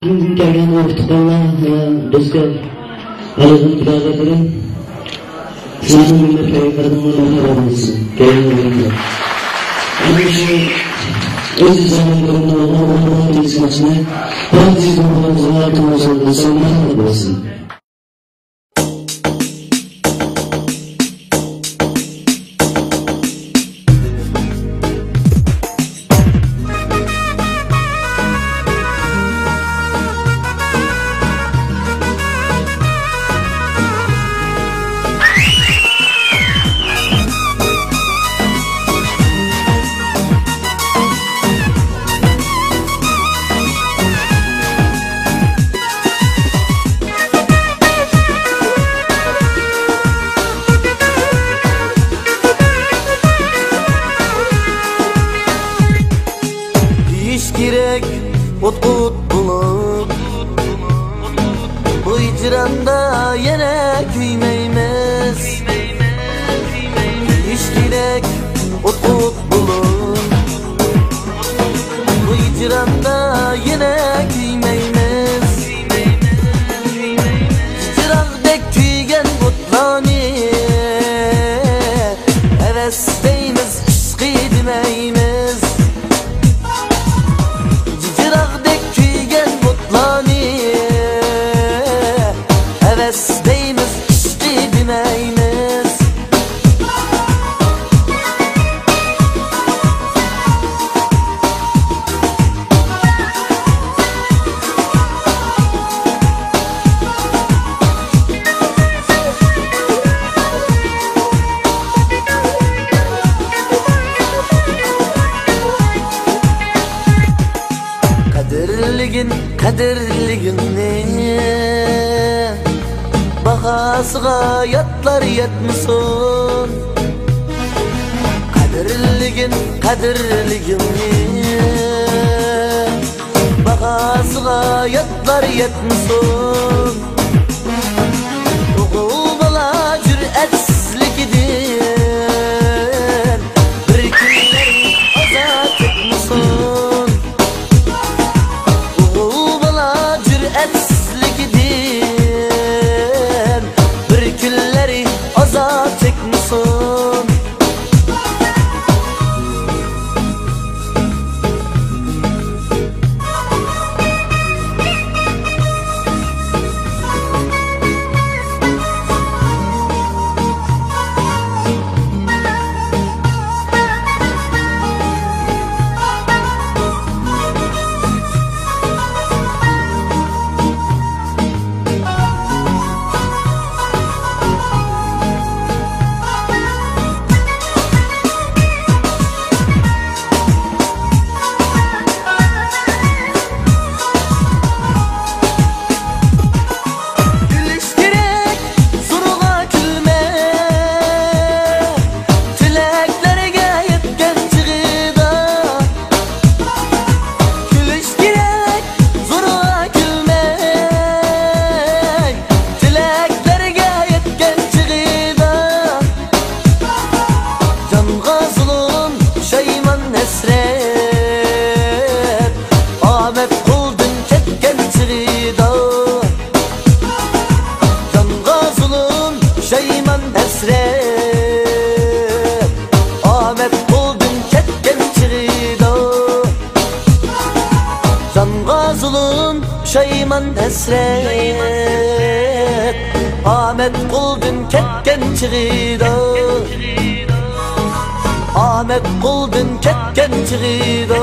Bugün gelgen vaktiqlarla do'stlar, alaykum birodarlarim. Sizlarning minnetlariga qadamlarga bo'lsin. Kelinglar. Ana shu o'z zamonlarida Allohning izniyle Rabbimizning bo'lsin. Gerek ot bulup bu icranda yine küymeymiz. İş gerek ot bulup bu icranda yine küymeymiz. Çırağdek küygen otlani hevesdeymiz, işkı demeymiz. Hevesdeymiz, işki demeymiz. Kadirligin ne? Bahasıga yatlar yetmisin. Kadirligin ne? Bahasıga yatlar yetmisin. Oğul bala cüretsizligidir. Bir günleri azat etmisin. Oğul bala cüretsizligidir. Bir günleri azat etmisin. Şeyman esret Ahmet Kuldun ketken çığıda Ahmet Kuldun ketken çığıda